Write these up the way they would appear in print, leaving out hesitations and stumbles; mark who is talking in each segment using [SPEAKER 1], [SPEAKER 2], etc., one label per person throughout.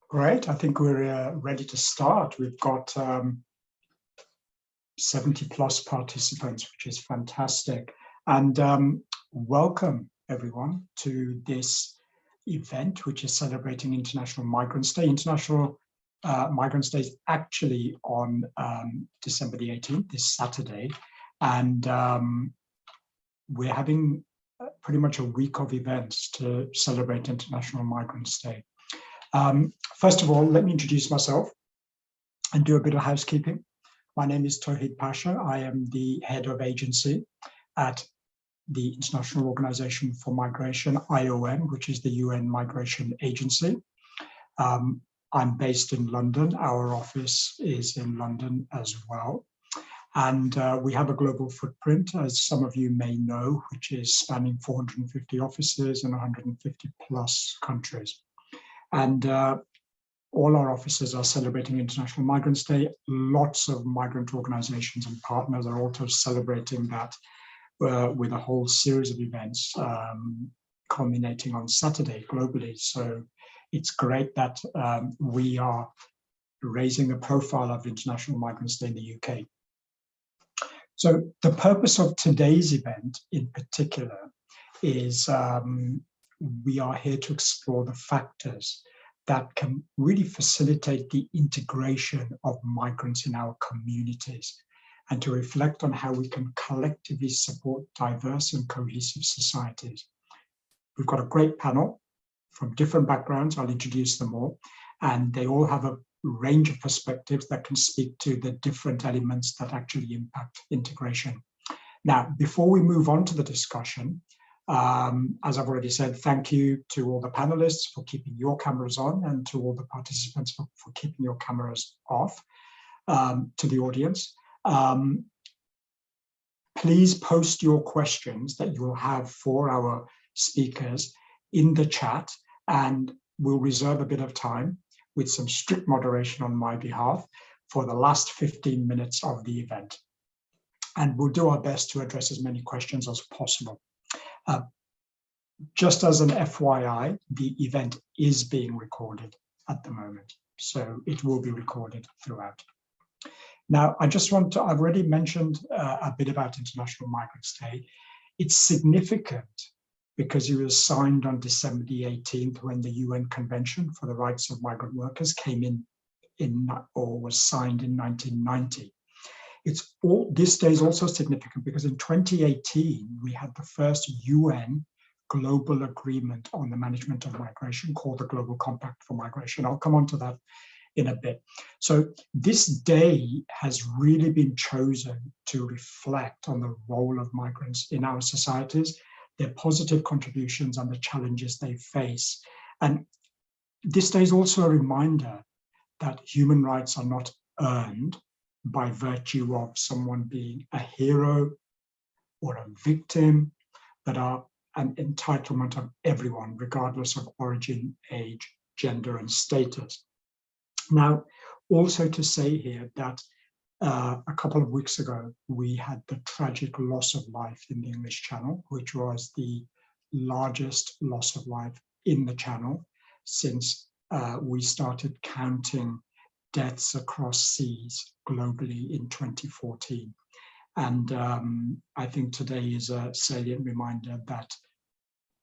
[SPEAKER 1] Great. I think we're ready to start. We've got 70 plus participants, which is fantastic. And welcome everyone to this event, which is celebrating International Migrants Day. International Migrants Day is actually on December the 18th, this Saturday. And we're having pretty much a week of events to celebrate International Migrants Day. First of all, let me introduce myself and do a bit of housekeeping. My name is Tawhid Pasha. I am the head of agency at the International Organization for Migration, IOM, which is the UN Migration Agency. I'm based in London. Our office is in London as well. And we have a global footprint, as some of you may know, which is spanning 450 offices in 150 plus countries. And all our offices are celebrating International Migrants Day. Lots of migrant organizations and partners are also celebrating that with a whole series of events culminating on Saturday globally. So it's great that we are raising the profile of International Migrants Day in the UK. So the purpose of today's event in particular is we are here to explore the factors that can really facilitate the integration of migrants in our communities and to reflect on how we can collectively support diverse and cohesive societies. We've got a great panel from different backgrounds. I'll introduce them all, and they all have a range of perspectives that can speak to the different elements that actually impact integration. Now, before we move on to the discussion, as I've already said, thank you to all the panelists for keeping your cameras on and to all the participants for keeping your cameras off. To the audience, please post your questions that you will have for our speakers in the chat, and we'll reserve a bit of time with some strict moderation on my behalf for the last 15 minutes of the event. And we'll do our best to address as many questions as possible. Just as an FYI, the event is being recorded at the moment, so it will be recorded throughout. Now, I've already mentioned a bit about International Migrants Day. It's significant because it was signed on December the 18th when the UN Convention for the Rights of Migrant Workers came in or was signed in 1990. This day is also significant because in 2018, we had the first UN global agreement on the management of migration called the Global Compact for Migration. I'll come on to that in a bit. So this day has really been chosen to reflect on the role of migrants in our societies, their positive contributions and the challenges they face. And this day is also a reminder that human rights are not earned by virtue of someone being a hero or a victim, but are an entitlement of everyone, regardless of origin, age, gender, and status. Now, also to say here that a couple of weeks ago, we had the tragic loss of life in the English Channel, which was the largest loss of life in the Channel since we started counting deaths across seas globally in 2014. And I think today is a salient reminder that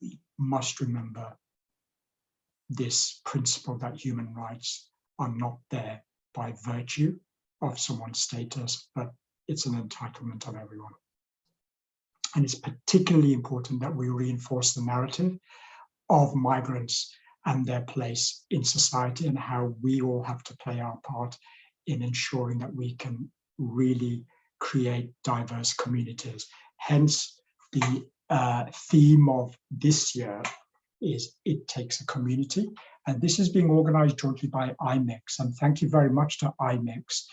[SPEAKER 1] we must remember this principle that human rights are not there by virtue of someone's status, but it's an entitlement of everyone. And it's particularly important that we reinforce the narrative of migrants and their place in society and how we all have to play our part in ensuring that we can really create diverse communities. Hence, the theme of this year is It Takes a Community. And this is being organized jointly by IMEX. And thank you very much to IMEX.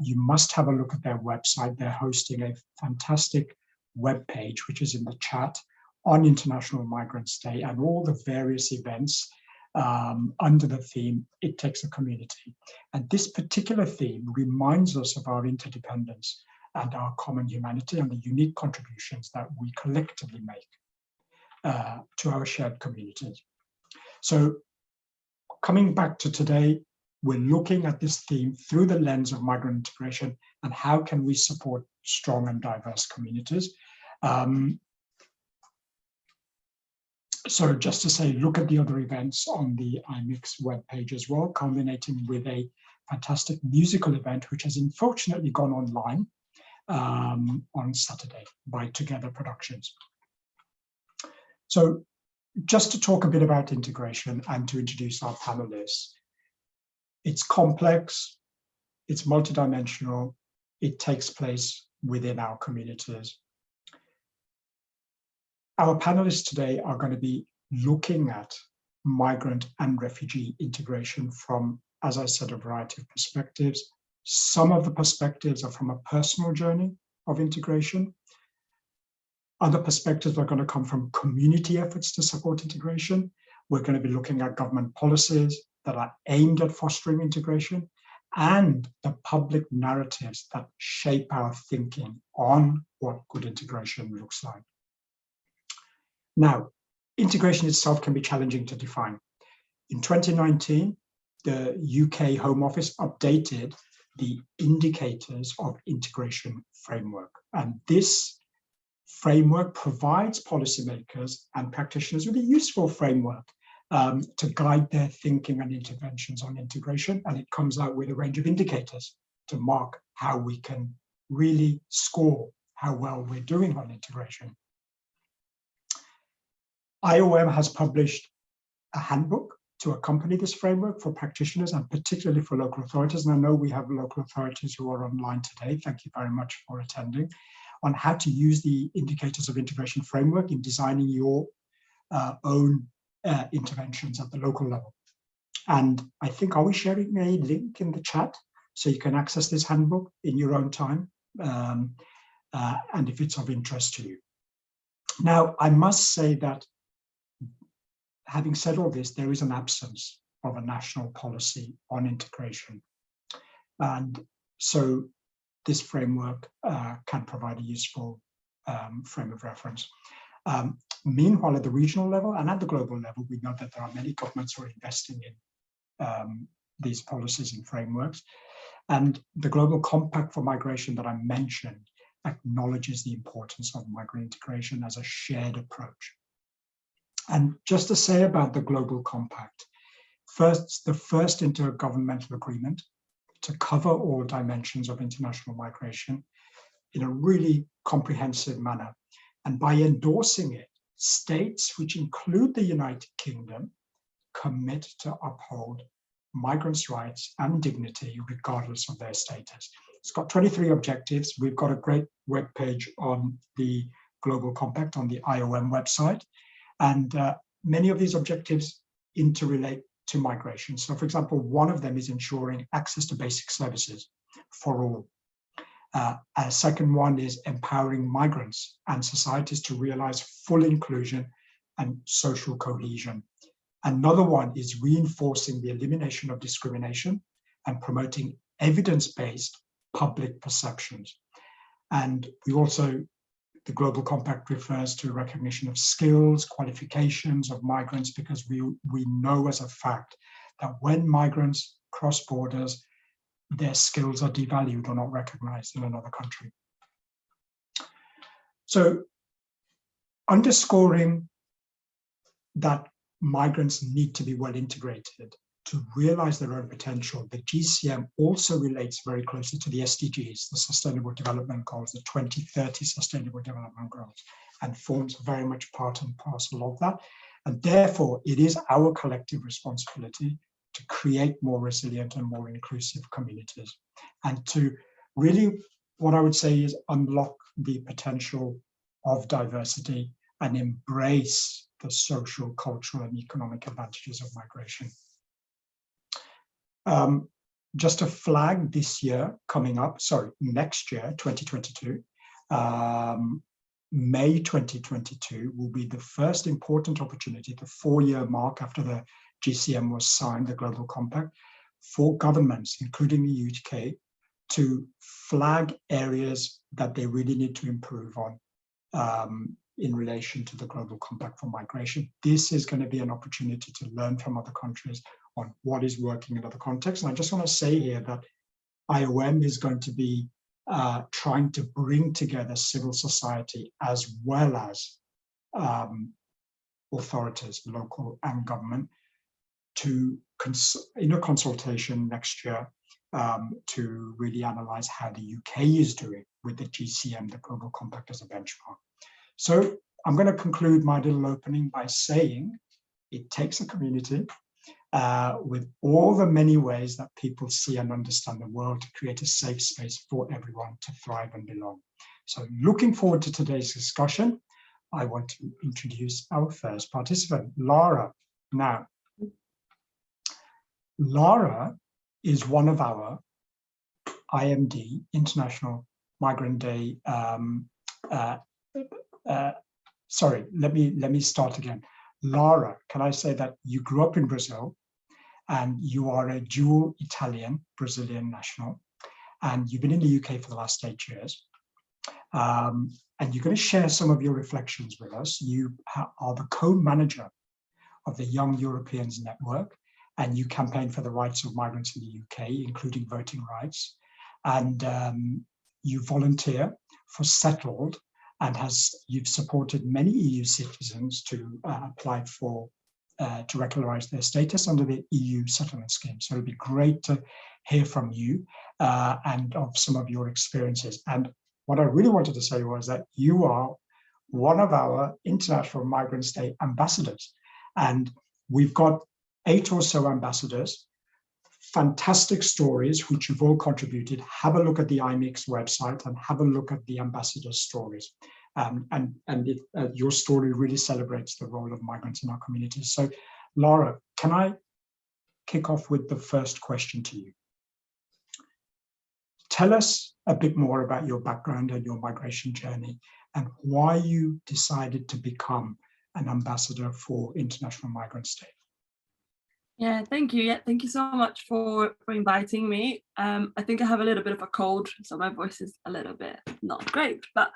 [SPEAKER 1] You must have a look at their website. They're hosting a fantastic webpage, which is in the chat, on International Migrants Day and all the various events under the theme, It Takes a Community. And this particular theme reminds us of our interdependence and our common humanity and the unique contributions that we collectively make to our shared communities. So coming back to today, we're looking at this theme through the lens of migrant integration and how can we support strong and diverse communities. So just to say, look at the other events on the IMIX webpage as well, culminating with a fantastic musical event, which has unfortunately gone online on Saturday by Together Productions. So just to talk a bit about integration and to introduce our panelists. It's complex, it's multidimensional, it takes place within our communities. Our panelists today are going to be looking at migrant and refugee integration from, as I said, a variety of perspectives. Some of the perspectives are from a personal journey of integration. Other perspectives are going to come from community efforts to support integration. We're going to be looking at government policies that are aimed at fostering integration and the public narratives that shape our thinking on what good integration looks like. Now, integration itself can be challenging to define. In 2019, the UK Home Office updated the indicators of integration framework. And this framework provides policymakers and practitioners with a useful framework to guide their thinking and interventions on integration. And it comes out with a range of indicators to mark how we can really score how well we're doing on integration. IOM has published a handbook to accompany this framework for practitioners and particularly for local authorities. And I know we have local authorities who are online today. Thank you very much for attending, on how to use the indicators of integration framework in designing your own interventions at the local level. And I think, are we sharing a link in the chat so you can access this handbook in your own time and if it's of interest to you. Now, I must say that having said all this, there is an absence of a national policy on integration. And so this framework can provide a useful frame of reference. Meanwhile, at the regional level and at the global level, we know that there are many governments who are investing in these policies and frameworks. And the Global Compact for Migration that I mentioned acknowledges the importance of migrant integration as a shared approach. And just to say about the Global Compact, first, the first intergovernmental agreement to cover all dimensions of international migration in a really comprehensive manner. And by endorsing it, states, which include the United Kingdom, commit to uphold migrants' rights and dignity regardless of their status. It's got 23 objectives. We've got a great webpage on the Global Compact on the IOM website. And many of these objectives interrelate to migration. So, for example, one of them is ensuring access to basic services for all. A second one is empowering migrants and societies to realize full inclusion and social cohesion. Another one is reinforcing the elimination of discrimination and promoting evidence-based public perceptions. And we also, the Global Compact refers to recognition of skills, qualifications of migrants, because we know as a fact that when migrants cross borders, their skills are devalued or not recognized in another country. So, underscoring that migrants need to be well integrated to realize their own potential, the GCM also relates very closely to the SDGs, the Sustainable Development Goals, the 2030 Sustainable Development Goals, and forms very much part and parcel of that. And therefore, it is our collective responsibility to create more resilient and more inclusive communities, and to really, what I would say is unlock the potential of diversity and embrace the social, cultural, and economic advantages of migration. Just a flag this year coming up, next year, 2022, May 2022 will be the first important opportunity, the 4-year mark after the GCM was signed, the Global Compact, for governments, including the UK, to flag areas that they really need to improve on in relation to the Global Compact for Migration. This is going to be an opportunity to learn from other countries on what is working in other contexts. And I just want to say here that IOM is going to be trying to bring together civil society as well as authorities, local and government, to in a consultation next year to really analyze how the UK is doing with the GCM, the Global Compact, as a benchmark. So I'm going to conclude my little opening by saying it takes a community with all the many ways that people see and understand the world to create a safe space for everyone to thrive and belong. So looking forward to today's discussion, I want to introduce our first participant, Lara. Now, Lara is one of our IMD, International Migrant Day. Sorry, let me start again. Lara, can I say that you grew up in Brazil and you are a dual Italian-Brazilian national, and you've been in the UK for the last 8 years. And you're going to share some of your reflections with us. You are the co-manager of the Young Europeans Network, and you campaign for the rights of migrants in the UK, including voting rights. And you volunteer for Settled, and you've supported many EU citizens to apply for to regularize their status under the EU settlement scheme. So it'd be great to hear from you and of some of your experiences. And what I really wanted to say was that you are one of our International Migrants Day ambassadors. And we've got 8 or so ambassadors, fantastic stories, which you've all contributed. Have a look at the IMIX website and have a look at the ambassador stories. Your story really celebrates the role of migrants in our communities. So, Lara, can I kick off with the first question to you? Tell us a bit more about your background and your migration journey and why you decided to become an ambassador for International Migrants Day.
[SPEAKER 2] Yeah, thank you. Yeah, thank you so much for inviting me. I think I have a little bit of a cold, so my voice is a little bit not great. But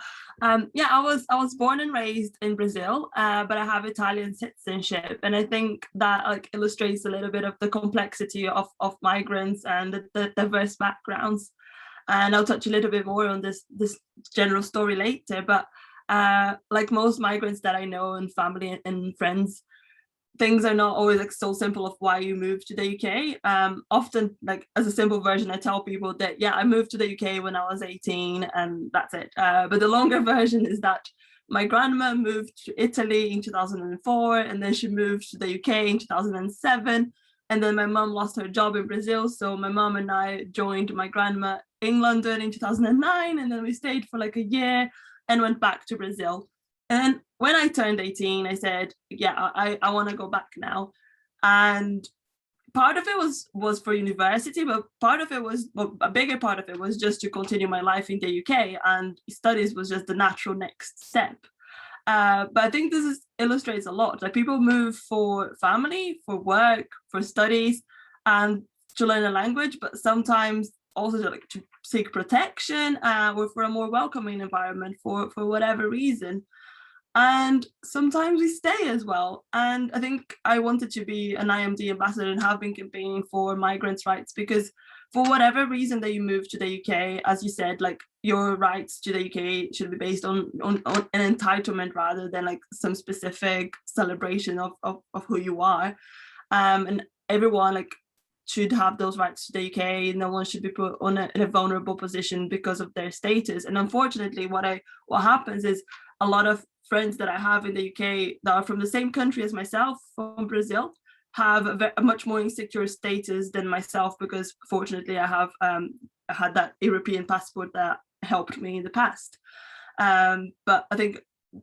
[SPEAKER 2] yeah, I was born and raised in Brazil, but I have Italian citizenship, and I think that illustrates a little bit of the complexity of migrants and the diverse backgrounds. And I'll touch a little bit more on this general story later. But like most migrants that I know and family and friends, things are not always so simple of why you moved to the UK. Often, as a simple version, I tell people that, yeah, I moved to the UK when I was 18 and that's it. But the longer version is that my grandma moved to Italy in 2004, and then she moved to the UK in 2007. And then my mum lost her job in Brazil. So my mum and I joined my grandma in London in 2009. And then we stayed for a year and went back to Brazil. And when I turned 18, I said, yeah, I want to go back now. And part of it was for university, but part of it was, a bigger part of it was just to continue my life in the UK, and studies was just the natural next step. But I think this illustrates a lot. People move for family, for work, for studies, and to learn a language, but sometimes also to seek protection or for a more welcoming environment for whatever reason. And sometimes we stay as well. And I think I wanted to be an IMD ambassador and have been campaigning for migrants' rights, because for whatever reason that you move to the UK, as you said, your rights to the UK should be based on an entitlement rather than some specific celebration of who you are. And everyone should have those rights to the UK. No one should be put in a vulnerable position because of their status. And unfortunately, what happens is a lot of friends that I have in the UK that are from the same country as myself, from Brazil, have a much more insecure status than myself, because fortunately I have had that European passport that helped me in the past. But I think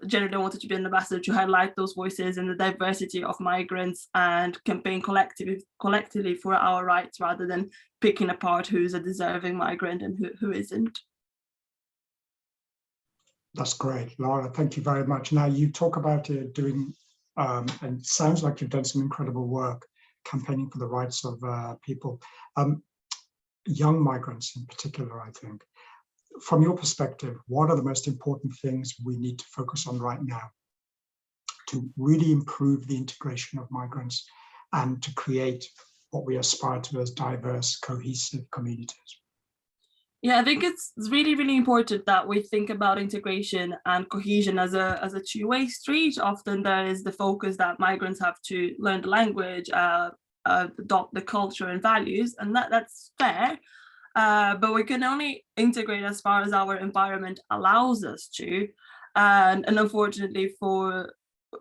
[SPEAKER 2] generally I wanted to be an ambassador to highlight those voices and the diversity of migrants and campaign collectively for our rights, rather than picking apart who's a deserving migrant and who isn't.
[SPEAKER 1] That's great, Lara. Thank you very much. Now, you talk about doing, and it sounds like you've done some incredible work campaigning for the rights of people, young migrants in particular, I think. From your perspective, what are the most important things we need to focus on right now to really improve the integration of migrants and to create what we aspire to as diverse, cohesive communities.
[SPEAKER 2] Yeah, I think it's really, really important that we think about integration and cohesion as a two-way street. Often there is the focus that migrants have to learn the language, adopt the culture and values, and that's fair. But we can only integrate as far as our environment allows us to. And unfortunately, for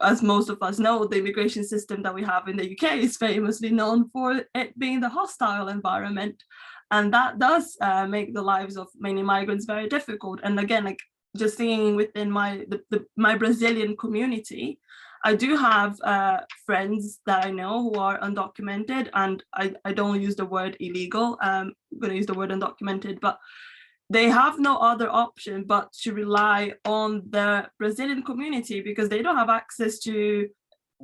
[SPEAKER 2] as most of us know, the immigration system that we have in the UK is famously known for it being the hostile environment. And that does make the lives of many migrants very difficult. And again, like just seeing within my Brazilian community, I do have friends that I know who are undocumented, and I don't use the word illegal. I'm going to use the word undocumented, but they have no other option but to rely on the Brazilian community because they don't have access to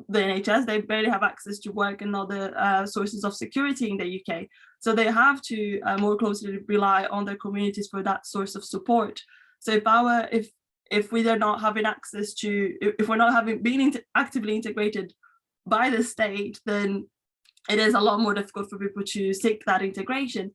[SPEAKER 2] the NHS, they barely have access to work and other sources of security in the UK. So they have to more closely rely on their communities for that source of support. So if we are not having access to, if we're not having been actively integrated by the state, then it is a lot more difficult for people to seek that integration.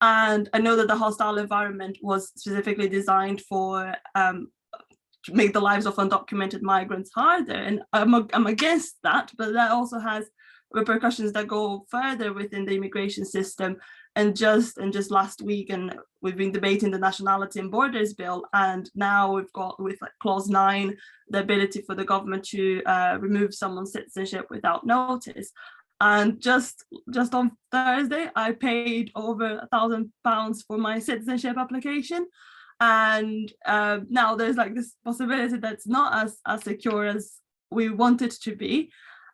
[SPEAKER 2] And I know that the hostile environment was specifically designed for to make the lives of undocumented migrants harder, and I'm against that, but that also has repercussions that go further within the immigration system. And just last week, and we've been debating the Nationality and Borders Bill, and now we've got with like clause 9 the ability for the government to remove someone's citizenship without notice. And just on Thursday, I paid over £1,000 for my citizenship application. And now there's like this possibility that's not as secure as we want it to be.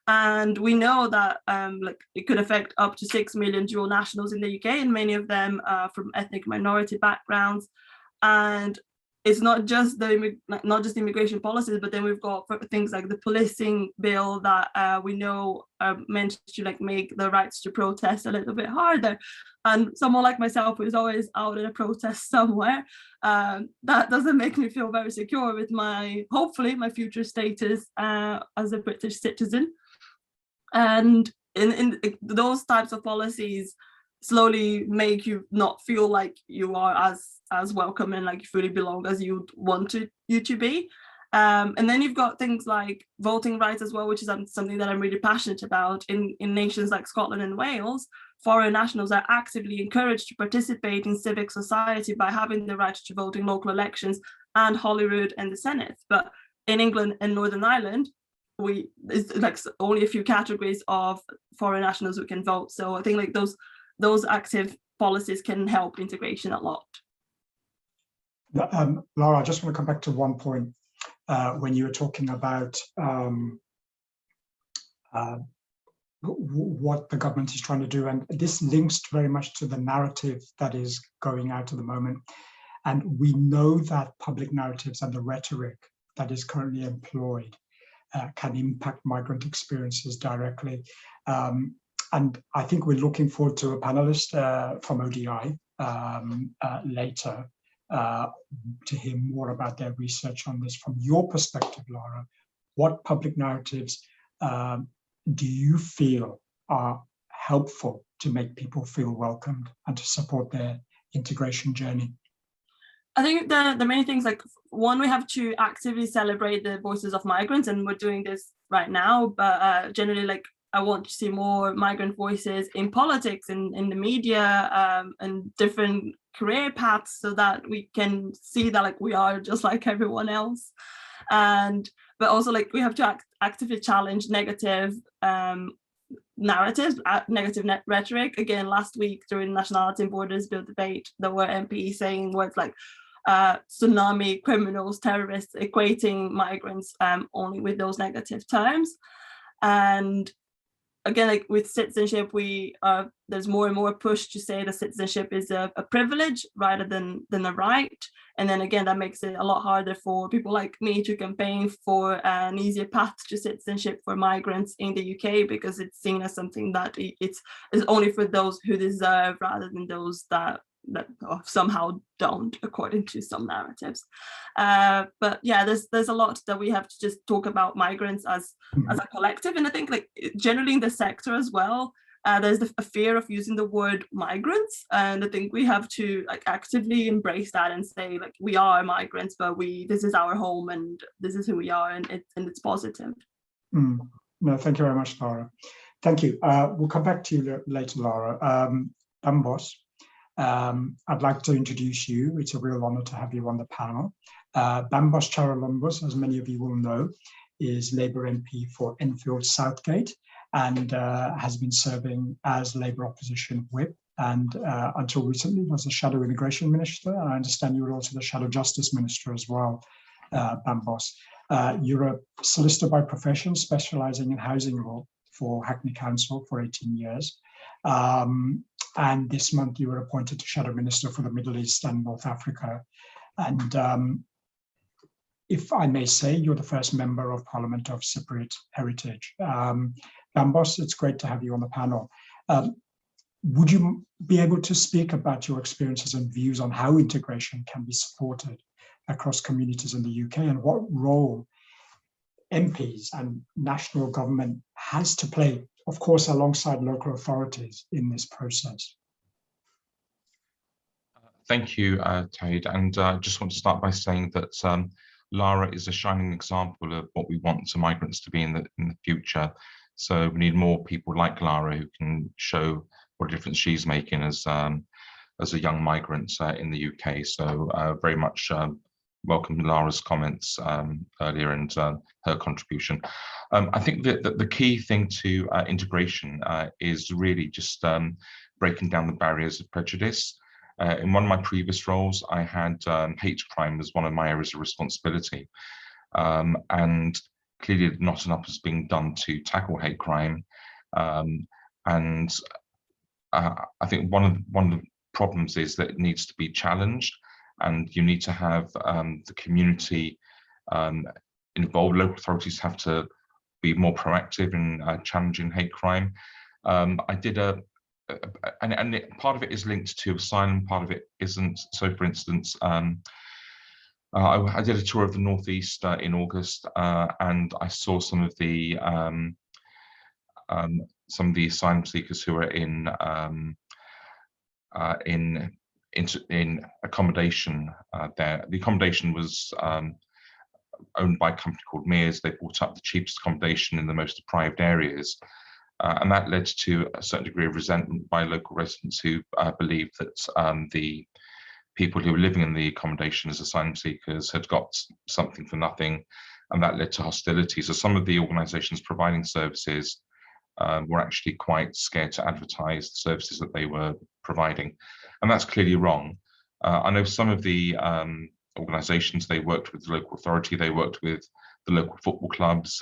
[SPEAKER 2] And we know that like it could affect up to 6 million dual nationals in the UK, and many of them from ethnic minority backgrounds. And it's not just the immigration policies, but then we've got things like the policing bill that we know are meant to like make the rights to protest a little bit harder. And someone like myself who is always out in a protest somewhere, that doesn't make me feel very secure with hopefully my future status as a British citizen. And in those types of policies slowly make you not feel like you are as welcome and like you fully belong as you'd want you to be. And then you've got things like voting rights as well, which is something that I'm really passionate about. In nations like Scotland and Wales, foreign nationals are actively encouraged to participate in civic society by having the right to vote in local elections and Holyrood and the Senate. But in England and Northern Ireland, it's like only a few categories of foreign nationals who can vote. So I think like those active policies can help integration a lot.
[SPEAKER 1] Laura, I just want to come back to one point when you were talking about what the government is trying to do, and this links very much to the narrative that is going out at the moment. And we know that public narratives and the rhetoric that is currently employed can impact migrant experiences directly. And I think we're looking forward to a panelist from ODI later to hear more about their research on this. From your perspective, Laura, what public narratives do you feel are helpful to make people feel welcomed and to support their integration journey?
[SPEAKER 2] I think the main things, like one, we have to actively celebrate the voices of migrants, and we're doing this right now, but generally, like, I want to see more migrant voices in politics, in the media, and different career paths, so that we can see that like we are just like everyone else. But also like we have to actively challenge negative narratives, negative rhetoric. Again, last week during Nationality and Borders Bill debate, there were MPs saying words like tsunami, criminals, terrorists, equating migrants only with those negative terms. And again, like with citizenship, there's more and more push to say that citizenship is a privilege rather than a right. And then again, that makes it a lot harder for people like me to campaign for an easier path to citizenship for migrants in the UK, because it's seen as something that is only for those who deserve, rather than those that somehow don't, according to some narratives. But yeah, there's a lot that we have to just talk about migrants as a collective. And I think like generally in the sector as well, there's a fear of using the word migrants, and I think we have to like actively embrace that and say like we are migrants, but this is our home and this is who we are, and it's positive.
[SPEAKER 1] No, thank you very much, Laura. Thank you. We'll come back to you later, Laura. Bambos, I'd like to introduce you. It's a real honor to have you on the panel. Bambos Charalombos, as many of you will know, is Labour MP for Enfield Southgate and has been serving as Labour opposition whip and until recently was a shadow immigration minister. And I understand you were also the shadow justice minister as well, Bambos. You're a solicitor by profession, specialising in housing law for Hackney Council for 18 years. And this month you were appointed to Shadow Minister for the Middle East and North Africa. And if I may say, you're the first member of Parliament of Cypriot heritage. Bambos, it's great to have you on the panel. Would you be able to speak about your experiences and views on how integration can be supported across communities in the UK and what role MPs and national government has to play, of course, alongside local authorities in this process?
[SPEAKER 3] Thank you, Tade. And I just want to start by saying that Lara is a shining example of what we want migrants to be in the future. So we need more people like Lara who can show what a difference she's making as a young migrant in the UK. So very much welcome Lara's comments earlier and her contribution. I think that the key thing to integration is really just breaking down the barriers of prejudice. In one of my previous roles, I had hate crime as one of my areas of responsibility. And clearly not enough is being done to tackle hate crime. And I think one of the problems is that it needs to be challenged, and you need to have the community involved. Local authorities have to be more proactive in challenging hate crime. I did and part of it is linked to asylum, part of it isn't. So, for instance, I did a tour of the Northeast in August, and I saw some of the asylum seekers who are in accommodation there. The accommodation was owned by a company called Mears. They brought up the cheapest accommodation in the most deprived areas. And that led to a certain degree of resentment by local residents who believed that the people who were living in the accommodation as asylum seekers had got something for nothing, and that led to hostility. So some of the organisations providing services were actually quite scared to advertise the services that they were providing, and that's clearly wrong. I know some of the organisations, they worked with the local authority, they worked with the local football clubs,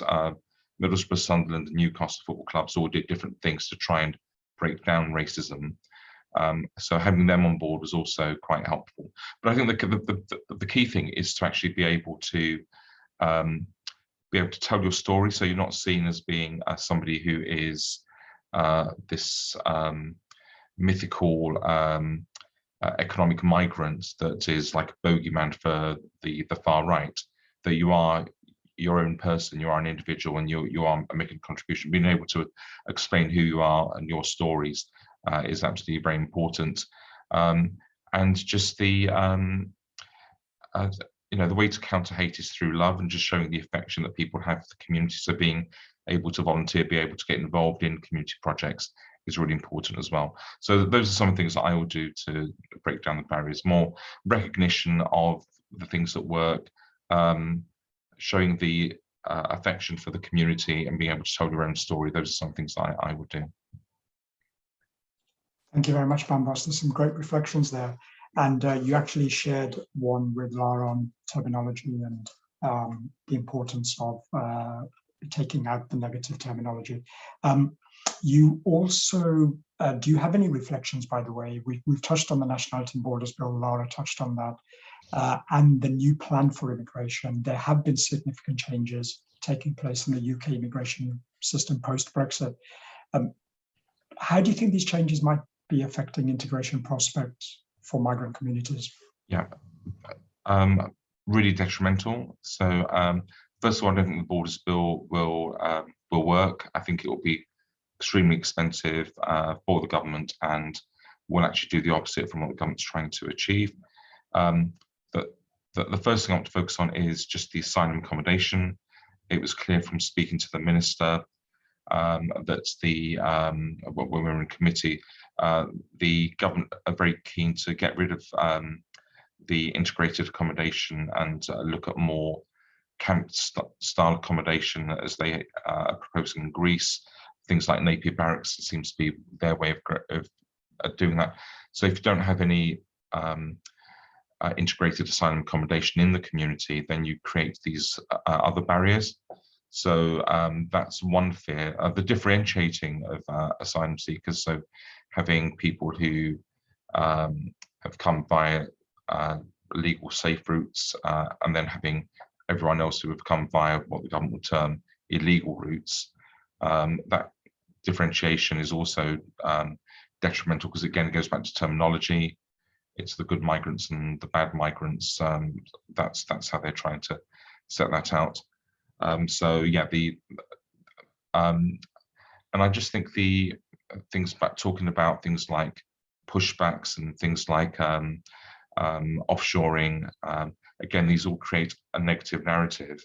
[SPEAKER 3] Middlesbrough, Sunderland, and Newcastle football clubs all did different things to try and break down racism. So having them on board was also quite helpful. But I think the key thing is to actually be able to tell your story, so you're not seen as being somebody who is this mythical economic migrant that is like a bogeyman for the far right. That you are your own person, you are an individual, and you are making a contribution. Being able to explain who you are and your stories is absolutely very important. And just the the way to counter hate is through love and just showing the affection that people have for the community. So being able to volunteer, be able to get involved in community projects is really important as well. So those are some of the things that I will do to break down the barriers. More recognition of the things that work, showing the affection for the community, and being able to tell your own story. Those are some things I would do.
[SPEAKER 1] Thank you very much, Bambos. There's some great reflections there. And you actually shared one with Lara on terminology and the importance of taking out the negative terminology. You also, do you have any reflections, by the way? We've touched on the Nationality and Borders Bill, Lara touched on that, and the new plan for immigration. There have been significant changes taking place in the UK immigration system post-Brexit. How do you think these changes might be affecting integration prospects for migrant communities?
[SPEAKER 3] Yeah, really detrimental. So first of all, I don't think the Borders Bill will work. I think it will be extremely expensive for the government, and will actually do the opposite from what the government's trying to achieve. The first thing I want to focus on is just the asylum accommodation. It was clear from speaking to the minister that when we were in committee, the government are very keen to get rid of the integrated accommodation and look at more camp-style accommodation, as they are proposing in Greece. Things like Napier Barracks seems to be their way of doing that. So if you don't have any integrated asylum accommodation in the community, then you create these other barriers. So that's one fear. The differentiating of asylum seekers, so having people who have come via legal safe routes, and then having everyone else who have come via what the government would term illegal routes. That differentiation is also detrimental, because again, it goes back to terminology. It's the good migrants and the bad migrants. That's how they're trying to set that out. So yeah, and I just think the things about talking about things like pushbacks and things like offshoring, again, these all create a negative narrative.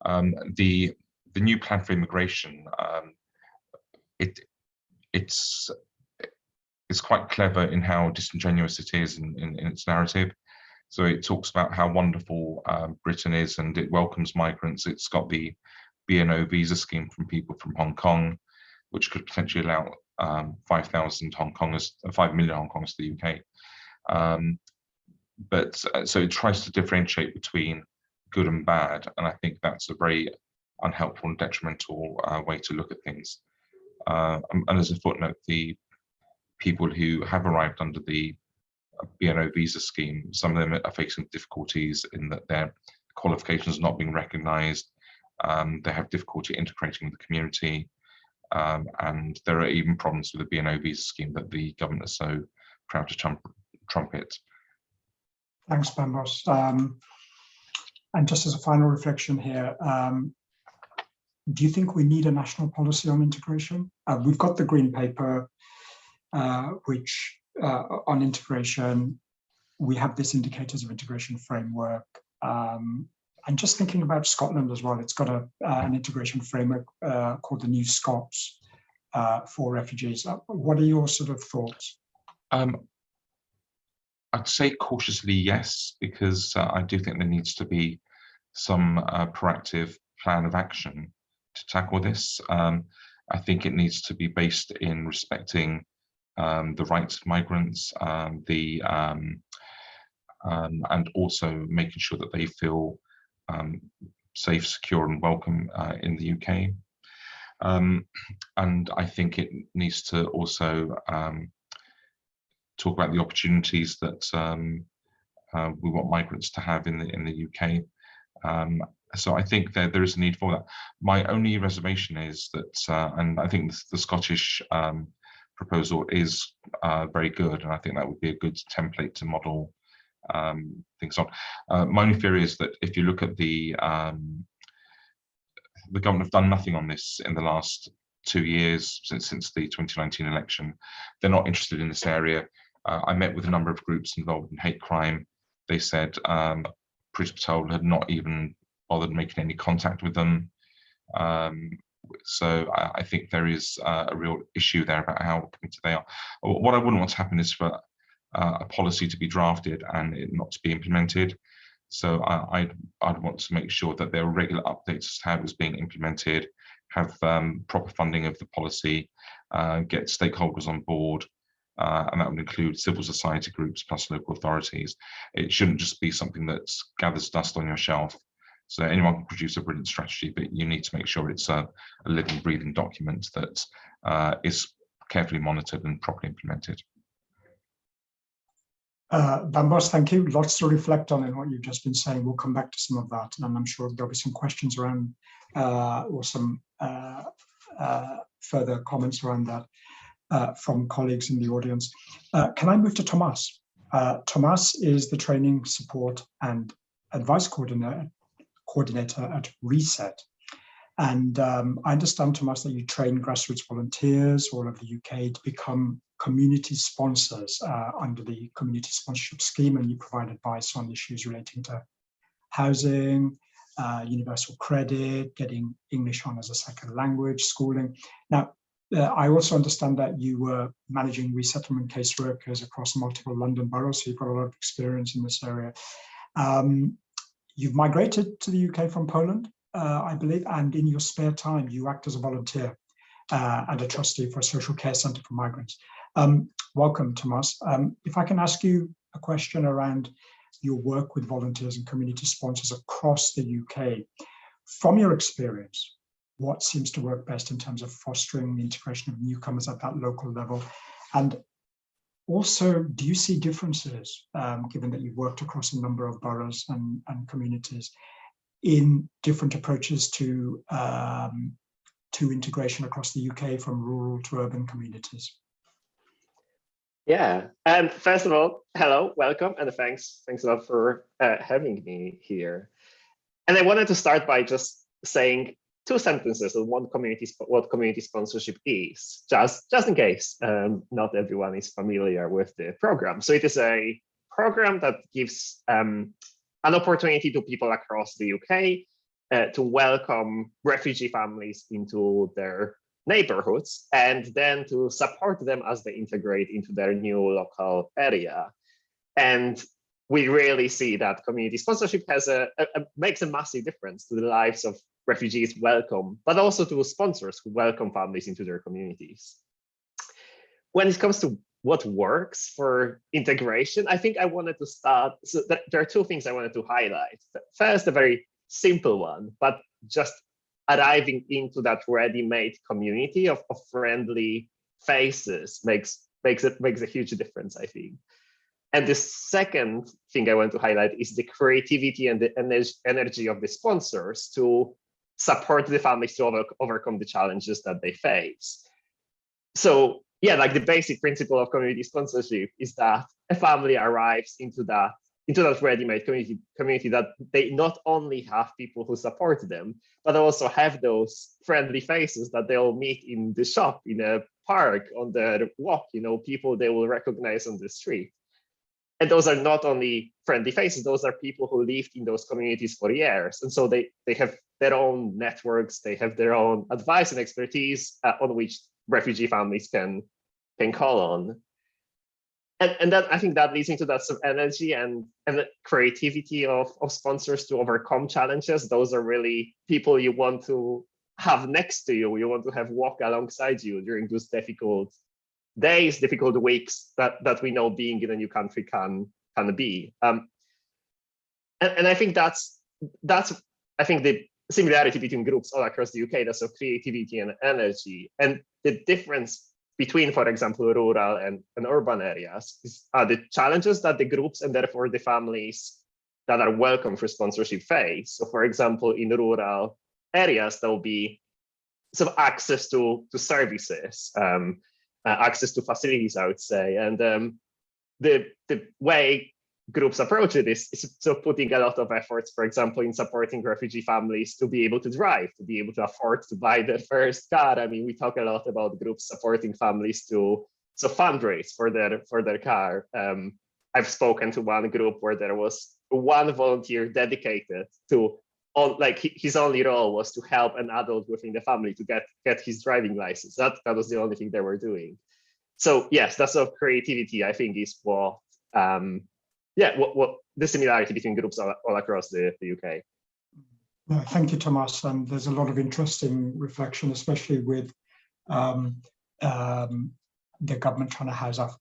[SPEAKER 3] The new plan for immigration, it's quite clever in how disingenuous it is in its narrative. So it talks about how wonderful Britain is, and it welcomes migrants. It's got the BNO visa scheme from people from Hong Kong, which could potentially allow 5,000 Hong Kongers, 5 million Hong Kongers to the UK. So it tries to differentiate between good and bad, and I think that's a very unhelpful and detrimental way to look at things. And as a footnote, the people who have arrived under the BNO visa scheme, some of them are facing difficulties in that their qualifications are not being recognised. They have difficulty integrating with the community, and there are even problems with the BNO visa scheme that the government is so proud to trumpet.
[SPEAKER 1] Thanks, Bambos. And just as a final reflection here, do you think we need a national policy on integration? We've got the Green Paper, which on integration, we have this indicators of integration framework. And just thinking about Scotland as well, it's got an integration framework called the New Scots for refugees. What are your sort of thoughts?
[SPEAKER 3] I'd say cautiously yes, because I do think there needs to be some proactive plan of action to tackle this. I think it needs to be based in respecting the rights of migrants, and also making sure that they feel safe, secure and welcome in the UK. And I think it needs to also talk about the opportunities that we want migrants to have in the UK. So I think there is a need for that. My only reservation is that, and I think the Scottish proposal is very good, and I think that would be a good template to model things on. My only fear is that if you look at the government have done nothing on this in the last 2 years since the 2019 election. They're not interested in this area. I met with a number of groups involved in hate crime. They said Priti Patel had not even bothered making any contact with them. So I think there is a real issue there about how committed they are. What I wouldn't want to happen is for a policy to be drafted and it not to be implemented. So I'd want to make sure that there are regular updates as to how it's being implemented, have proper funding of the policy, get stakeholders on board, and that would include civil society groups plus local authorities. It shouldn't just be something that gathers dust on your shelf. So anyone can produce a brilliant strategy, but you need to make sure it's a living, breathing document that is carefully monitored and properly implemented.
[SPEAKER 1] Bambos, thank you. Lots to reflect on in what you've just been saying. We'll come back to some of that, and I'm sure there'll be some questions around or some further comments around that from colleagues in the audience. Can I move to Tomas? Tomas is the training, support, and advice coordinator at Reset. And I understand, Tomas, that you train grassroots volunteers all over the UK to become community sponsors under the community sponsorship scheme, and you provide advice on issues relating to housing, universal credit, getting English on as a second language, schooling. Now, I also understand that you were managing resettlement caseworkers across multiple London boroughs, so you've got a lot of experience in this area. You've migrated to the UK from Poland, I believe, and in your spare time, you act as a volunteer and a trustee for a social care centre for migrants. Welcome, Tomas. If I can ask you a question around your work with volunteers and community sponsors across the UK, from your experience, what seems to work best in terms of fostering the integration of newcomers at that local level? And also, do you see differences, given that you've worked across a number of boroughs and communities, in different approaches to integration across the UK from rural to urban communities?
[SPEAKER 4] Yeah, and first of all, hello, welcome, and thanks a lot for having me here. And I wanted to start by just saying 2 sentences on what community sponsorship is, just in case not everyone is familiar with the program. So it is a program that gives an opportunity to people across the UK to welcome refugee families into their neighborhoods, and then to support them as they integrate into their new local area. And we really see that community sponsorship makes a massive difference to the lives of refugees welcome, but also to sponsors who welcome families into their communities. When it comes to what works for integration, I think I wanted to start, so there are 2 things I wanted to highlight. First, a very simple one, but just arriving into that ready-made community of friendly faces makes a huge difference, I think. And the second thing I want to highlight is the creativity and the energy of the sponsors to support the families to overcome the challenges that they face. So yeah, like the basic principle of community sponsorship is that a family arrives into that ready-made community that they not only have people who support them, but also have those friendly faces that they'll meet in the shop, in a park, on their walk, people they will recognize on the street. And those are not only friendly faces, those are people who lived in those communities for years. And so they have their own networks, they have their own advice and expertise on which refugee families can call on. And that, I think that leads into that some energy and the creativity of sponsors to overcome challenges. Those are really people you want to have next to you. You want to have walk alongside you during those difficult days, difficult weeks that we know being in a new country can be. And I think that's I think the similarity between groups all across the UK. That's of creativity and energy, and the difference between, for example, rural and urban areas are the challenges that the groups and therefore the families that are welcome for sponsorship face. So for example, in rural areas, there will be some access to services, access to facilities, I would say. And the way groups approach it is so putting a lot of efforts, for example, in supporting refugee families to be able to drive, to be able to afford to buy their first car. I mean, we talk a lot about groups supporting families to fundraise for their car. I've spoken to one group where there was one volunteer dedicated to his only role was to help an adult within the family to get his driving license. That was the only thing they were doing. So yes, that sort of creativity, I think, is what what the similarity between groups all across the UK.
[SPEAKER 1] Thank you, Tomas. And there's a lot of interesting reflection, especially with the government trying to house up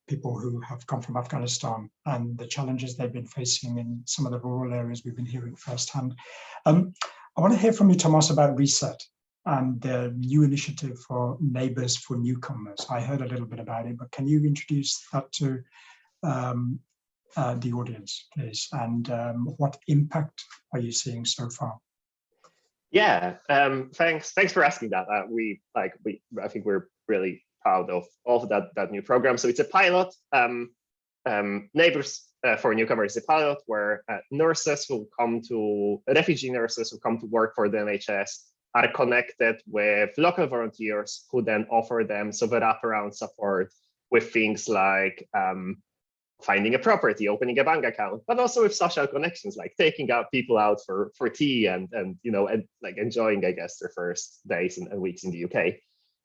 [SPEAKER 1] people who have come from Afghanistan and the challenges they've been facing in some of the rural areas we've been hearing firsthand. I want to hear from you, Tomas, about Reset and the new initiative for Neighbours for Newcomers. I heard a little bit about it, but can you introduce that to the audience, please? And what impact are you seeing so far?
[SPEAKER 4] Yeah, thanks for asking that. I think we're really proud of that new program. So it's a pilot. Neighbours for Newcomers is a pilot where refugee nurses who come to work for the NHS are connected with local volunteers who then offer them sort of wraparound support with things like finding a property, opening a bank account, but also with social connections, like taking people out for tea and like enjoying, I guess, their first days and weeks in the UK.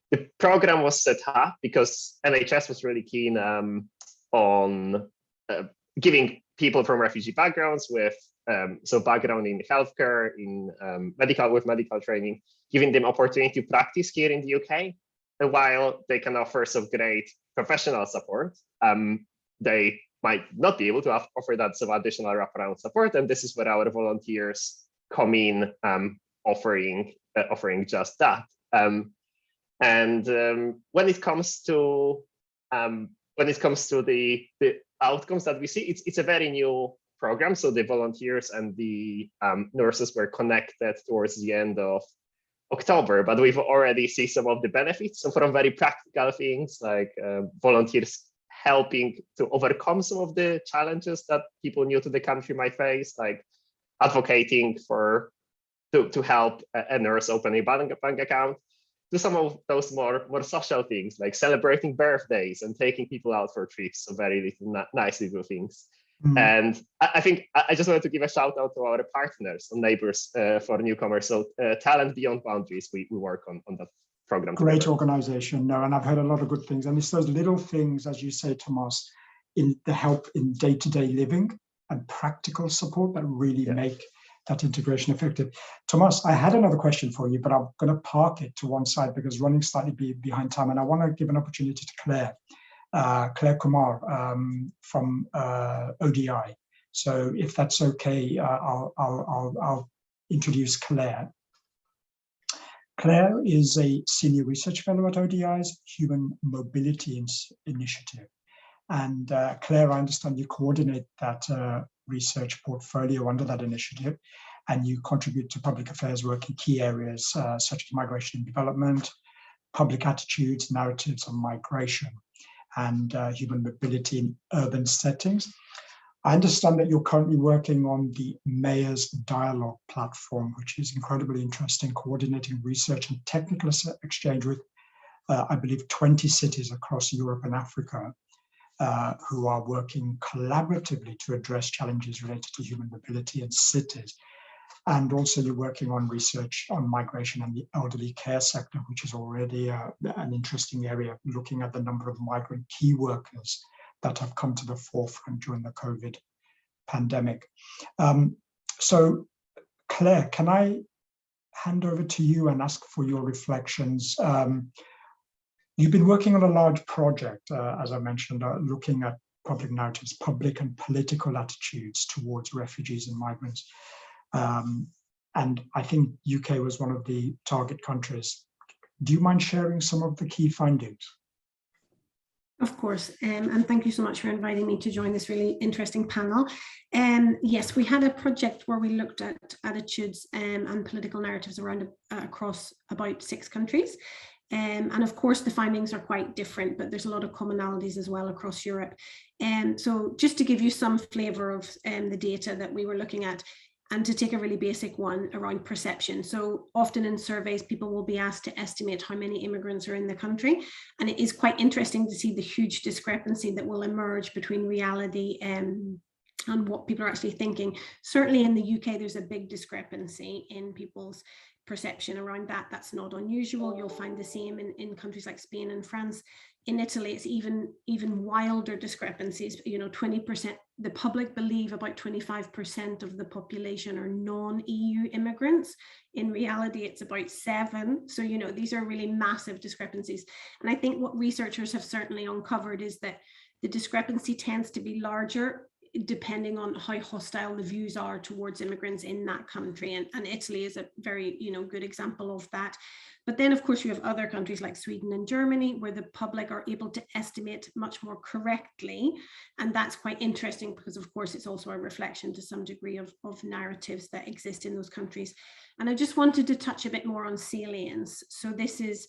[SPEAKER 4] The program was set up because NHS was really keen on giving people from refugee backgrounds with background in healthcare, in medical training, giving them opportunity to practice here in the UK. And while they can offer some great professional support, they might not be able to offer that some additional wraparound support. And this is where our volunteers come in, offering just that. When it comes to the outcomes that we see, it's a very new program. So the volunteers and the nurses were connected towards the end of October, but we've already seen some of the benefits. So from very practical things like volunteers helping to overcome some of the challenges that people new to the country might face, like advocating to help a nurse open a bank account, to some of those more social things like celebrating birthdays and taking people out for trips. So very nice little things. And I think I just wanted to give a shout out to our partners and neighbors for newcomers. So Talent Beyond Boundaries, we work on that program.
[SPEAKER 1] Great
[SPEAKER 4] together.
[SPEAKER 1] organization, no, and I've heard a lot of good things. And it's those little things, as you say, Tomas, in the help in day-to-day living and practical support that really make that integration effective. Tomas, I had another question for you, but I'm going to park it to one side because running slightly behind time, and I want to give an opportunity to Claire Kumar from ODI. So if that's okay, I'll introduce Claire. Claire is a senior research fellow at ODI's Human Mobility Initiative. And Claire, I understand you coordinate that research portfolio under that initiative, and you contribute to public affairs work in key areas such as migration and development, public attitudes, narratives on migration, and human mobility in urban settings. I understand that you're currently working on the Mayor's Dialogue platform, which is incredibly interesting, coordinating research and technical exchange with, I believe, 20 cities across Europe and Africa, who are working collaboratively to address challenges related to human mobility in cities. And also you're working on research on migration and the elderly care sector, which is already an interesting area, looking at the number of migrant key workers that have come to the forefront during the COVID pandemic. So Claire, can I hand over to you and ask for your reflections? You've been working on a large project, as I mentioned, looking at public narratives, public and political attitudes towards refugees and migrants. And I think UK was one of the target countries. Do you mind sharing some of the key findings?
[SPEAKER 5] Of course, and thank you so much for inviting me to join this really interesting panel. Yes, we had a project where we looked at attitudes and political narratives around across about 6 countries. And of course, the findings are quite different, but there's a lot of commonalities as well across Europe. So just to give you some flavor of the data that we were looking at, and to take a really basic one around perception. So often in surveys, people will be asked to estimate how many immigrants are in the country. And it is quite interesting to see the huge discrepancy that will emerge between reality and what people are actually thinking. Certainly in the UK, there's a big discrepancy in people's perception around that. That's not unusual. You'll find the same in countries like Spain and France. In Italy, it's even wilder discrepancies. 20%, the public believe about 25% of the population are non-EU immigrants. In reality, it's about 7%. So, these are really massive discrepancies. And I think what researchers have certainly uncovered is that the discrepancy tends to be larger depending on how hostile the views are towards immigrants in that country. And Italy is a very, good example of that. But then, of course, you have other countries like Sweden and Germany, where the public are able to estimate much more correctly. And that's quite interesting because, of course, it's also a reflection to some degree of narratives that exist in those countries. And I just wanted to touch a bit more on salience. So this is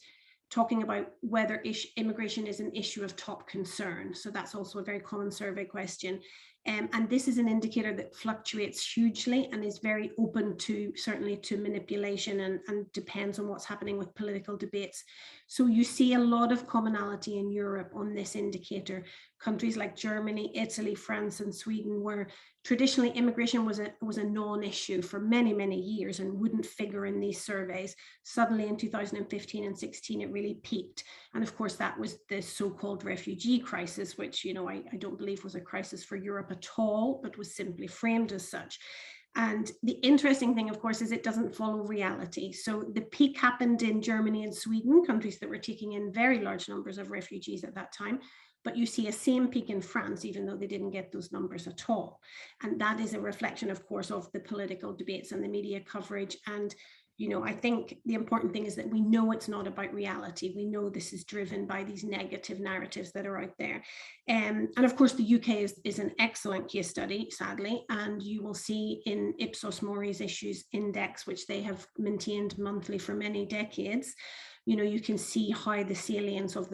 [SPEAKER 5] talking about whether immigration is an issue of top concern. So that's also a very common survey question. And this is an indicator that fluctuates hugely and is very open to certainly to manipulation and depends on what's happening with political debates. So you see a lot of commonality in Europe on this indicator. Countries like Germany, Italy, France, and Sweden, where traditionally immigration was a non-issue for many, many years and wouldn't figure in these surveys. Suddenly in 2015 and 16, it really peaked. And of course, that was the so-called refugee crisis, which, you know, I don't believe was a crisis for Europe at all, but was simply framed as such. And the interesting thing, of course, is it doesn't follow reality. So the peak happened in Germany and Sweden, countries that were taking in very large numbers of refugees at that time. But you see a same peak in France, even though they didn't get those numbers at all. And that is a reflection, of course, of the political debates and the media coverage. And, you know, I think the important thing is that we know it's not about reality. We know this is driven by these negative narratives that are out there. And of course, the UK is an excellent case study, sadly. And you will see in Ipsos Mori's Issues Index, which they have maintained monthly for many decades, you know, you can see how the salience of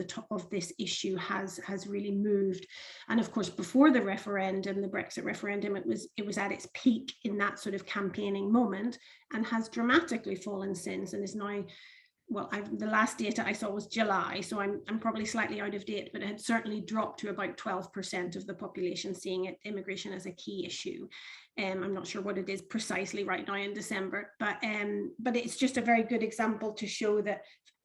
[SPEAKER 5] this issue has really moved. And of course, before the referendum, the Brexit referendum, it was at its peak in that sort of campaigning moment and has dramatically fallen since and is now, well, the last data I saw was July, so I'm probably slightly out of date, but it had certainly dropped to about 12% of the population seeing immigration as a key issue. I'm not sure what it is precisely right now in December, but it's just a very good example to show that,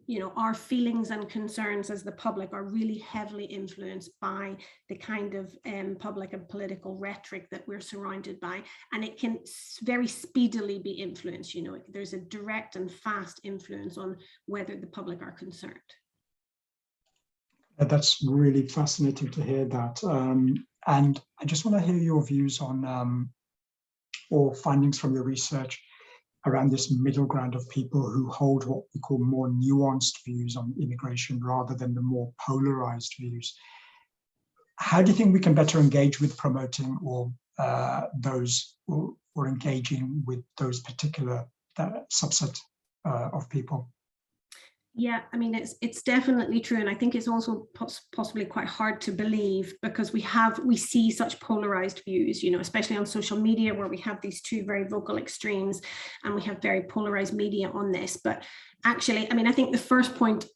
[SPEAKER 5] you know, our feelings and concerns as the public are really heavily influenced by the kind of public and political rhetoric that we're surrounded by, and it can very speedily be influenced. You know, there's a direct and fast influence on whether the public are concerned.
[SPEAKER 1] That's really fascinating to hear that. And I just want to hear your views on or findings from your research around this middle ground of people who hold what we call more nuanced views on immigration rather than the more polarized views. How do you think we can better engage with promoting or those or engaging with those particular subset of people?
[SPEAKER 5] Yeah, I mean, it's definitely true. And I think it's also possibly quite hard to believe because we see such polarized views, you know, especially on social media where we have these two very vocal extremes and we have very polarized media on this. But actually, I mean, I think the first point,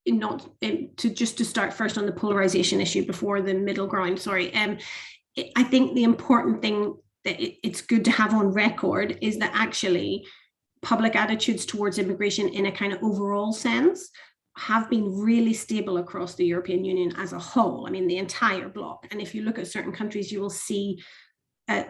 [SPEAKER 5] to start first on the polarization issue before the middle ground, I think the important thing that it's good to have on record is that actually public attitudes towards immigration in a kind of overall sense have been really stable across the European Union as a whole. I mean, the entire bloc. And if you look at certain countries, you will see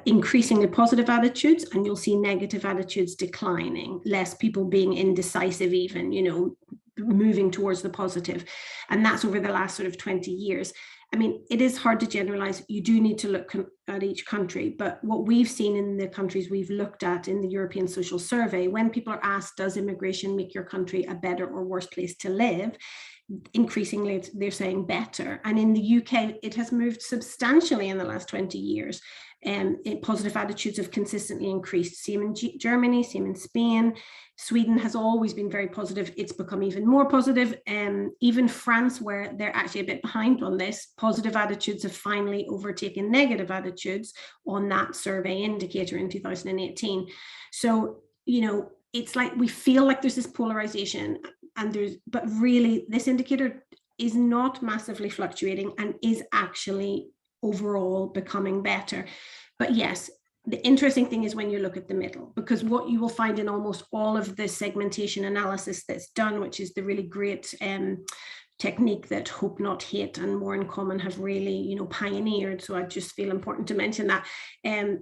[SPEAKER 5] increasingly positive attitudes and you'll see negative attitudes declining, less people being indecisive even, you know, moving towards the positive. And that's over the last sort of 20 years. I mean, it is hard to generalize. You do need to look at each country, but what we've seen in the countries we've looked at in the European Social Survey, when people are asked, does immigration make your country a better or worse place to live? Increasingly, they're saying better. And in the UK, it has moved substantially in the last 20 years. Positive attitudes have consistently increased. Same in Germany, same in Spain. Sweden has always been very positive. It's become even more positive. Even France, where they're actually a bit behind on this, positive attitudes have finally overtaken negative attitudes on that survey indicator in 2018. So, you know, it's like we feel like there's this polarization but really this indicator is not massively fluctuating and is actually overall becoming better. But yes, the interesting thing is when you look at the middle, because what you will find in almost all of the segmentation analysis that's done, which is the really great technique that Hope Not Hate and More in Common have really, you know, pioneered. So I just feel important to mention that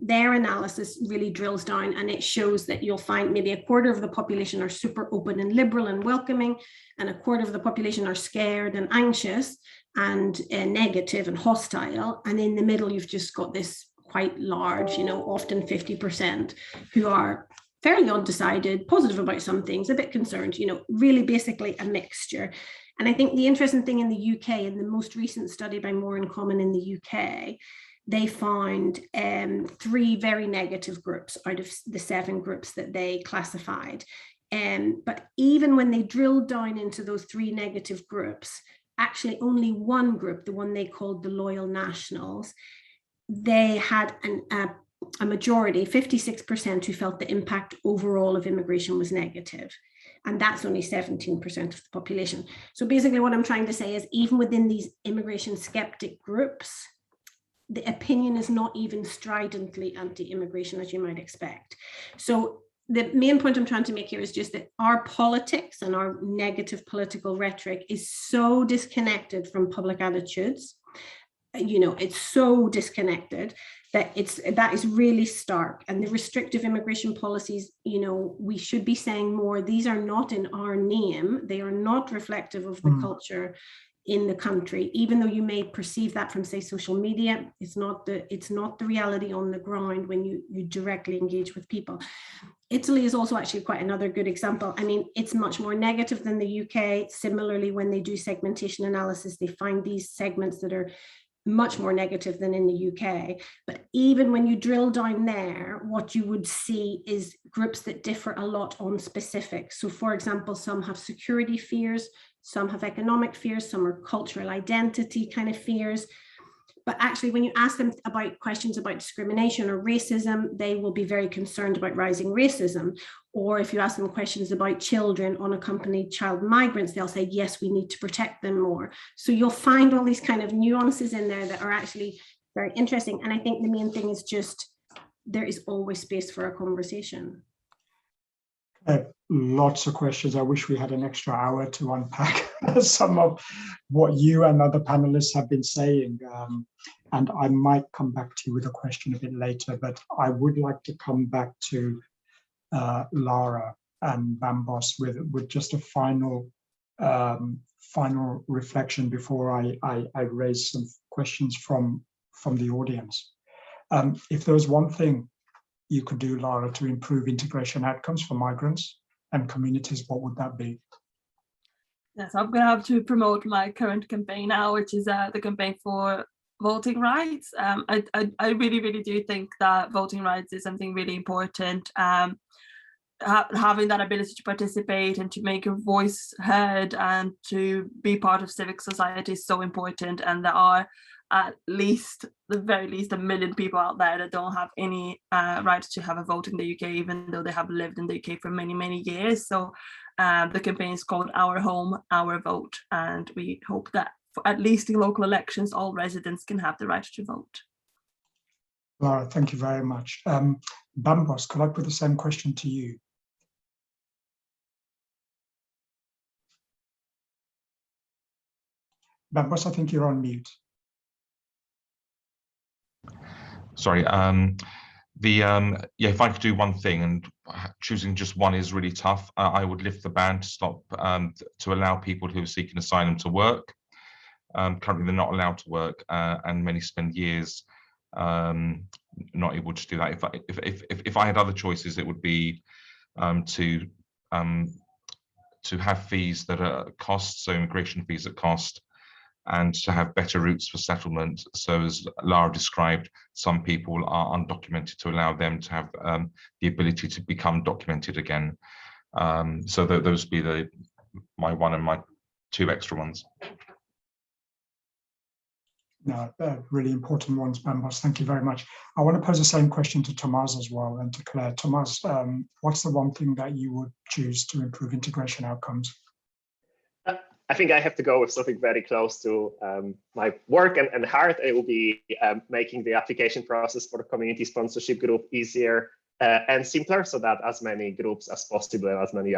[SPEAKER 5] their analysis really drills down and it shows that you'll find maybe a quarter of the population are super open and liberal and welcoming, and a quarter of the population are scared and anxious and negative and hostile. And in the middle, you've just got this quite large, you know, often 50% who are fairly undecided, positive about some things, a bit concerned, you know, really basically a mixture. And I think the interesting thing in the UK, in the most recent study by More in Common in the UK, they found 3 very negative groups out of the 7 groups that they classified. But even when they drilled down into those 3 negative groups, actually only one group, the one they called the loyal nationals, they had a majority, 56%, who felt the impact overall of immigration was negative. And that's only 17% of the population. So basically what I'm trying to say is, even within these immigration skeptic groups, the opinion is not even stridently anti-immigration as you might expect. So the main point I'm trying to make here is just that our politics and our negative political rhetoric is so disconnected from public attitudes. You know, it's so disconnected that that is really stark. And the restrictive immigration policies, you know, we should be saying more, these are not in our name, they are not reflective of the culture in the country, even though you may perceive that from, say, social media. It's not the reality on the ground when you directly engage with people. Italy is also actually quite another good example. I mean, it's much more negative than the UK. Similarly, when they do segmentation analysis, they find these segments that are much more negative than in the UK. But even when you drill down there, what you would see is groups that differ a lot on specifics. So for example, some have security fears, some have economic fears, some are cultural identity kind of fears. But actually, when you ask them about questions about discrimination or racism, they will be very concerned about rising racism. Or if you ask them questions about children, unaccompanied child migrants, they'll say, yes, we need to protect them more. So you'll find all these kind of nuances in there that are actually very interesting. And I think the main thing is just, there is always space for a conversation.
[SPEAKER 1] Lots of questions. I wish we had an extra hour to unpack some of what you and other panelists have been saying. And I might come back to you with a question a bit later, but I would like to come back to Lara and Bambos with just a final reflection before I raise some questions from the audience. If there was one thing you could do, Lara, to improve integration outcomes for migrants and communities, what would that be?
[SPEAKER 2] Yes, I'm going to have to promote my current campaign now, which is the campaign for voting rights. I really, really do think that voting rights is something really important. Having that ability to participate and to make your voice heard and to be part of civic society is so important. And there are at least, the very least, 1 million people out there that don't have any right to have a vote in the UK, even though they have lived in the UK for many, many years. So the campaign is called Our Home, Our Vote. And we hope that for at least in local elections, all residents can have the right to vote.
[SPEAKER 1] Lara, thank you very much. Bambos, could I put the same question to you? Bambos, I think you're on mute.
[SPEAKER 3] Sorry, yeah, if I could do one thing, and choosing just one is really tough, I would lift the ban to stop, to allow people who are seeking asylum to work. Currently, they're not allowed to work, and many spend years not able to do that. If I had other choices, it would be to have fees that are at cost, so immigration fees at cost, and to have better routes for settlement. So as Lara described, some people are undocumented, to allow them to have the ability to become documented again. So those would be my one and my two extra ones.
[SPEAKER 1] No, really important ones, Bambos. Thank you very much. I want to pose the same question to Tomas as well, and to Claire. Tomas, what's the one thing that you would choose to improve integration outcomes?
[SPEAKER 4] I think I have to go with something very close to my work and heart. It will be making the application process for the community sponsorship group easier and simpler, so that as many groups as possible and as many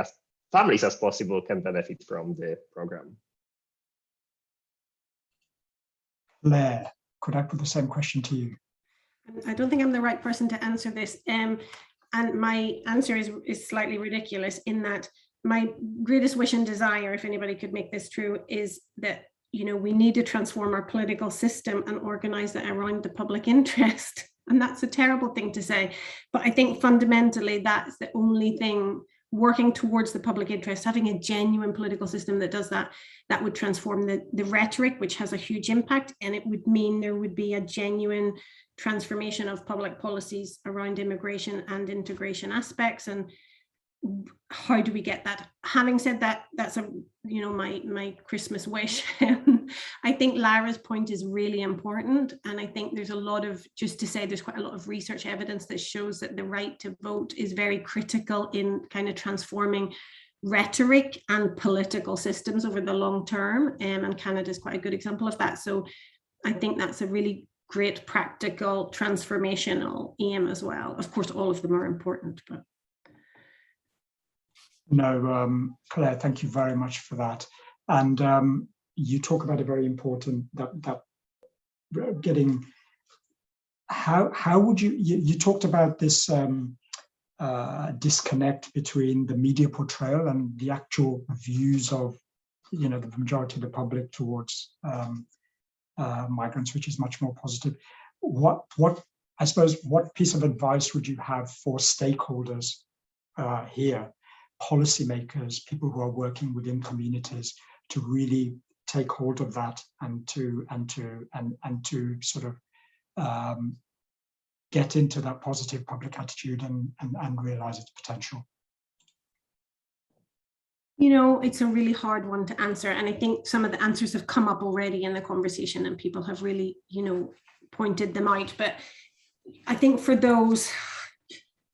[SPEAKER 4] families as possible can benefit from the program.
[SPEAKER 1] Claire, could I put the same question to you?
[SPEAKER 5] I don't think I'm the right person to answer this. And my answer is slightly ridiculous, in that my greatest wish and desire, if anybody could make this true, is that, you know, we need to transform our political system and organize it around the public interest. And that's a terrible thing to say, but I think fundamentally that's the only thing, working towards the public interest, having a genuine political system that does that, that would transform the rhetoric, which has a huge impact, and it would mean there would be a genuine transformation of public policies around immigration and integration aspects. And how do we get that? Having said that, that's my Christmas wish. I think Lara's point is really important, and I think there's a lot of, just to say, there's quite a lot of research evidence that shows that the right to vote is very critical in kind of transforming rhetoric and political systems over the long term, and Canada is quite a good example of that. So I think that's a really great practical transformational aim as well. Of course, all of them are important, but.
[SPEAKER 1] No, Claire, thank you very much for that. And you talk about a very important, that getting, how would you talked about this disconnect between the media portrayal and the actual views of, the majority of the public towards migrants, which is much more positive. What I suppose, what piece of advice would you have for stakeholders here, policymakers, people who are working within communities, to really take hold of that and to sort of get into that positive public attitude and realize its potential?
[SPEAKER 5] It's a really hard one to answer, and I think some of the answers have come up already in the conversation and people have really pointed them out. But I think for those,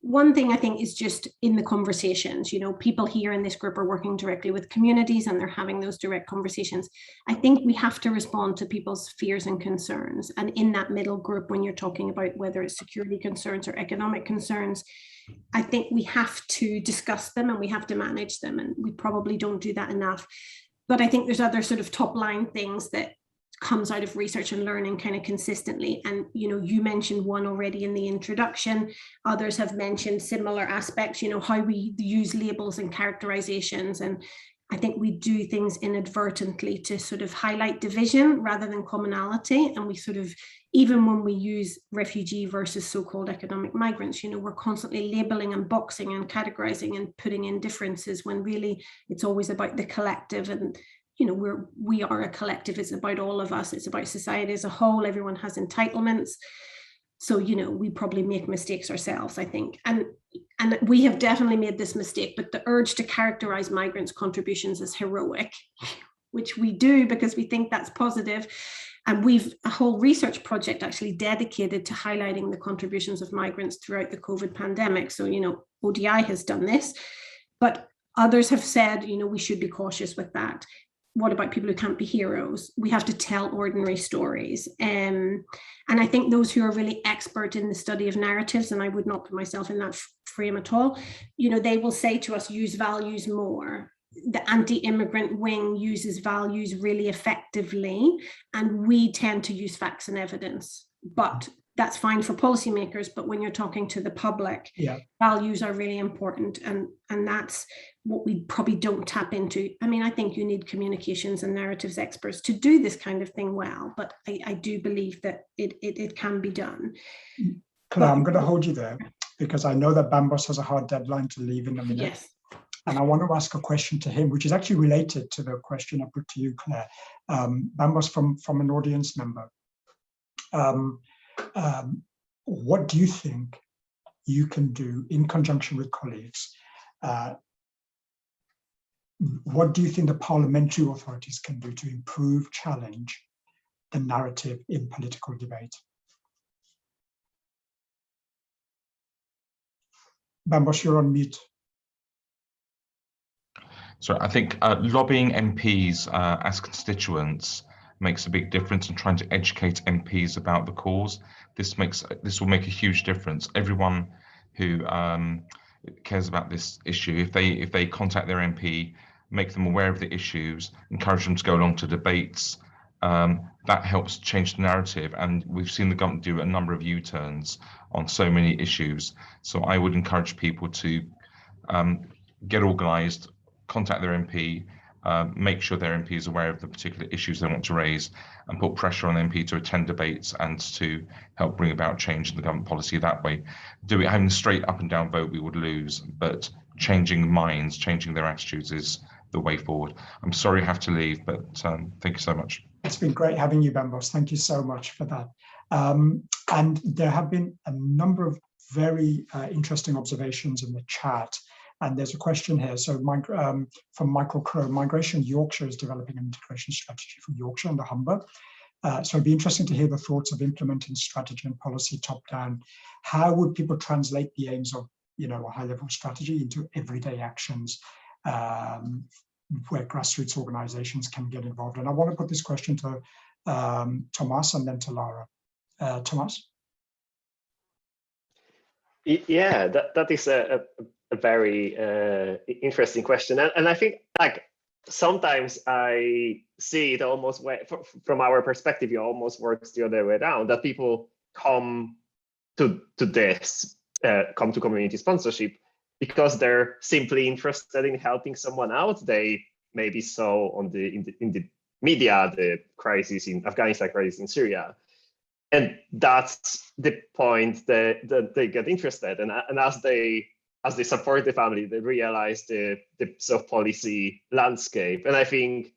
[SPEAKER 5] one thing I think is just in the conversations, people here in this group are working directly with communities and they're having those direct conversations. I think we have to respond to people's fears and concerns. And in that middle group, when you're talking about whether it's security concerns or economic concerns, I think we have to discuss them and we have to manage them. And we probably don't do that enough. But I think there's other sort of top line things that comes out of research and learning kind of consistently. And, you mentioned one already in the introduction. Others have mentioned similar aspects, how we use labels and characterizations. And I think we do things inadvertently to sort of highlight division rather than commonality. And we sort of, even when we use refugee versus so-called economic migrants, we're constantly labeling and boxing and categorizing and putting in differences when really it's always about the collective. And we are a collective. It's about all of us. It's about society as a whole. Everyone has entitlements. So, we probably make mistakes ourselves, I think. And we have definitely made this mistake, but the urge to characterize migrants' contributions as heroic, which we do because we think that's positive. And we've a whole research project actually dedicated to highlighting the contributions of migrants throughout the COVID pandemic. So, ODI has done this, but others have said, we should be cautious with that. What about people who can't be heroes? We have to tell ordinary stories. And I think those who are really expert in the study of narratives, and I would not put myself in that frame at all, they will say to us, use values more. The anti-immigrant wing uses values really effectively, and we tend to use facts and evidence. But that's fine for policymakers, but when you're talking to the public, values are really important, and that's what we probably don't tap into. I mean, I think you need communications and narratives experts to do this kind of thing well, but I do believe that it can be done.
[SPEAKER 1] Claire, I'm going to hold you there because I know that Bambos has a hard deadline to leave in a minute.
[SPEAKER 5] Yes.
[SPEAKER 1] And I want to ask a question to him, which is actually related to the question I put to you, Claire. Bambos, from an audience member. What do you think you can do in conjunction with colleagues? What do you think the parliamentary authorities can do to improve, challenge the narrative in political debate? Bambos, you're on mute.
[SPEAKER 3] So I think lobbying MPs as constituents makes a big difference in trying to educate MPs about the cause. This will make a huge difference. Everyone who cares about this issue, if they contact their MP, make them aware of the issues, encourage them to go along to debates, that helps change the narrative. And we've seen the government do a number of U-turns on so many issues. So I would encourage people to get organised, contact their MP, make sure their MP is aware of the particular issues they want to raise, and put pressure on the MP to attend debates and to help bring about change in the government policy that way. Having a straight up and down vote, we would lose, but changing minds, changing their attitudes is the way forward. I'm sorry I have to leave, but thank you so much.
[SPEAKER 1] It's been great having you, Bambos. Thank you so much for that. And there have been a number of very interesting observations in the chat. And there's a question here. So from Michael Crow, Migration Yorkshire is developing an integration strategy for Yorkshire and the Humber. So it'd be interesting to hear the thoughts of implementing strategy and policy top down. How would people translate the aims of, a high level strategy into everyday actions where grassroots organizations can get involved? And I want to put this question to Tomas and then to Lara. Tomas?
[SPEAKER 4] Yeah, that is a very interesting question. And I think sometimes I see it almost from our perspective, it almost works the other way around, that people come to community sponsorship because they're simply interested in helping someone out. They maybe saw in the media the crisis in Afghanistan, crisis in Syria. And that's the point that they get interested. And as they support the family, they realize the sort of policy landscape. And I think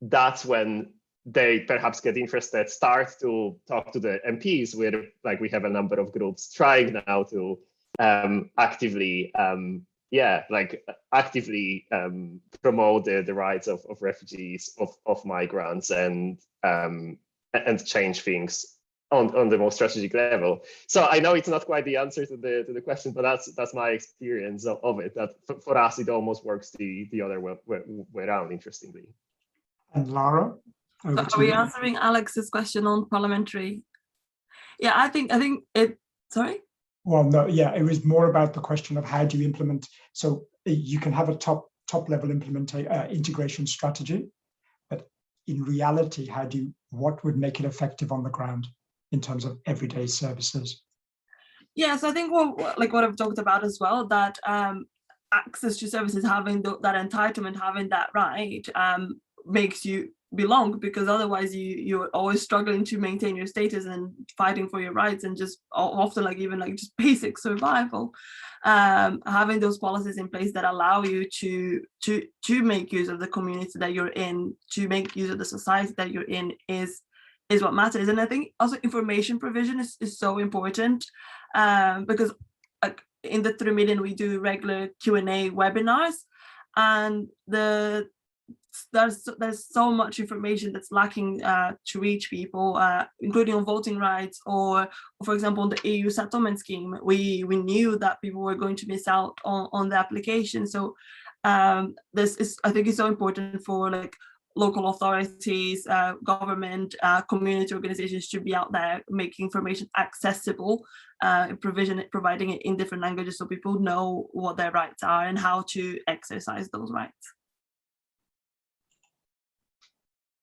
[SPEAKER 4] that's when they perhaps get interested, start to talk to the MPs, where we have a number of groups trying now to actively promote the rights of refugees, of migrants, and change things on the most strategic level. So I know it's not quite the answer to the question, but that's my experience of it. That for us, it almost works the other way around, interestingly.
[SPEAKER 1] And Lara, over to
[SPEAKER 2] are we
[SPEAKER 1] you.
[SPEAKER 2] answering Alex's question on parliamentary? Yeah, I think it. Sorry.
[SPEAKER 1] Well, no, yeah, it was more about the question of how do you implement. So you can have a top level integration strategy, but in reality, what would make it effective on the ground in terms of everyday services?
[SPEAKER 2] Yeah, so I think what I've talked about as well, that access to services, having that entitlement, having that right, makes you belong, because otherwise you're always struggling to maintain your status and fighting for your rights, and just often even just basic survival. Having those policies in place that allow you to make use of the community that you're in, to make use of the society that you're in, is what matters. And I think also information provision is so important, because in the 3 Million we do regular Q&A webinars, and there's so much information that's lacking to reach people, including on voting rights, or for example, on the EU settlement scheme. We knew that people were going to miss out on the application. So this is, I think, is so important for local authorities, government, community organizations to be out there making information accessible, providing it in different languages so people know what their rights are and how to exercise those rights.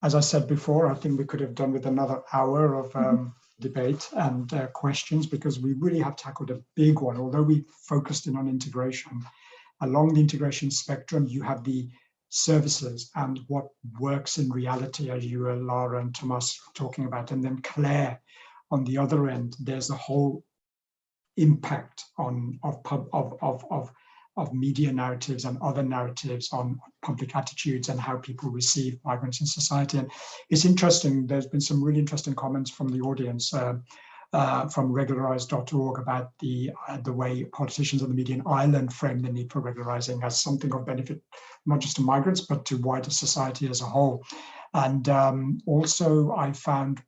[SPEAKER 1] As I said before, I think we could have done with another hour of debate and questions, because we really have tackled a big one. Although we focused in on integration, along the integration spectrum, you have the services and what works in reality, as you were, Lara and Tomas, talking about. And then Claire, on the other end, there's the whole impact of media narratives and other narratives on public attitudes and how people receive migrants in society. And it's interesting, there's been some really interesting comments from the audience, from regularise.org, about the way politicians and the media in Ireland frame the need for regularising as something of benefit, not just to migrants, but to wider society as a whole. And also I found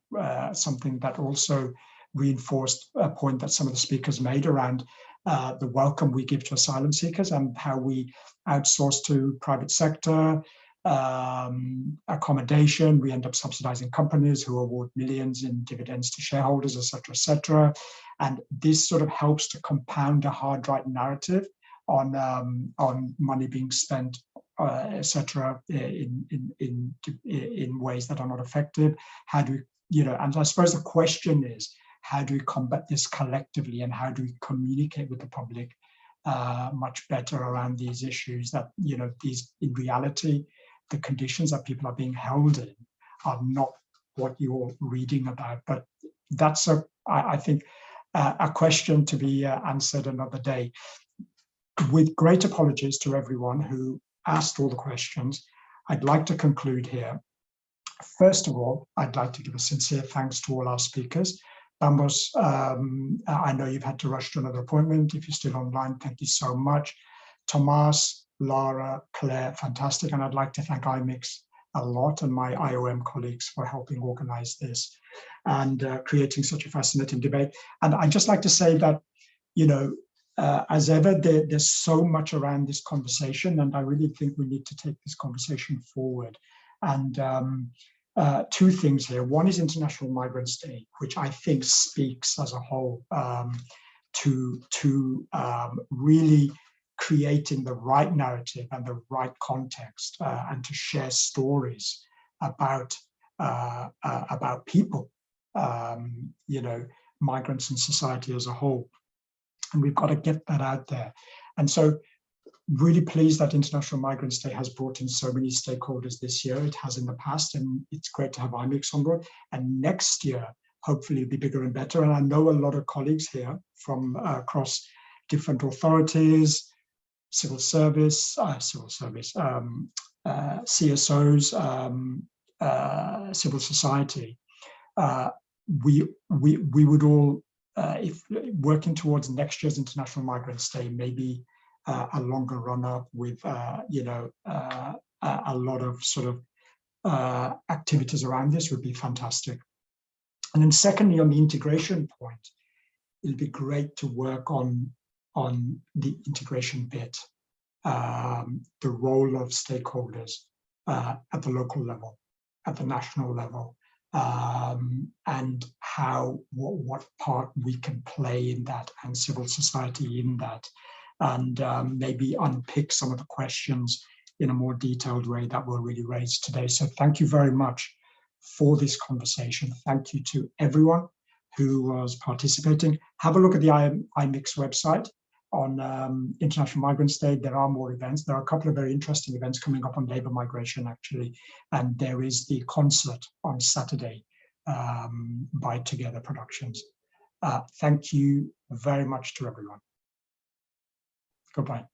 [SPEAKER 1] something that also reinforced a point that some of the speakers made around the welcome we give to asylum seekers and how we outsource to private sector accommodation. We end up subsidizing companies who award millions in dividends to shareholders, et cetera, et cetera. And this sort of helps to compound a hard right narrative on money being spent, et cetera, in ways that are not effective. How do we, and I suppose the question is, how do we combat this collectively, and how do we communicate with the public much better around these issues that, these, in reality, the conditions that people are being held in are not what you're reading about. But that's, I think, a question to be answered another day. With great apologies to everyone who asked all the questions, I'd like to conclude here. First of all, I'd like to give a sincere thanks to all our speakers. Bambos, I know you've had to rush to another appointment. If you're still online, thank you so much. Tomas, Lara, Claire, fantastic. And I'd like to thank IMIX a lot and my IOM colleagues for helping organize this and creating such a fascinating debate. And I'd just like to say that, you know, as ever, there's so much around this conversation, and I really think we need to take this conversation forward. And two things here. One is International Migrants Day, which I think speaks as a whole to really creating the right narrative and the right context, and to share stories about people, you know, migrants and society as a whole. And we've got to get that out there. And so really pleased that International Migrants Day has brought in so many stakeholders this year. It has in the past, and it's great to have IMIX on board. And next year, hopefully it'll be bigger and better. And I know a lot of colleagues here from across different authorities, civil service, CSOs, civil society. We would all, if working towards next year's International Migrants Day, maybe a longer run-up with, you know, a lot of sort of activities around this would be fantastic. And then secondly, on the integration point, it'll be great to work on the integration bit, the role of stakeholders at the local level, at the national level, and what part we can play in that, and civil society in that, and maybe unpick some of the questions in a more detailed way that were really raised today. So thank you very much for this conversation. Thank you to everyone who was participating. Have a look at the IMIX website on International Migrants Day. There are more events. There are a couple of very interesting events coming up on labour migration, actually. And there is the concert on Saturday by Together Productions. Thank you very much to everyone. Goodbye.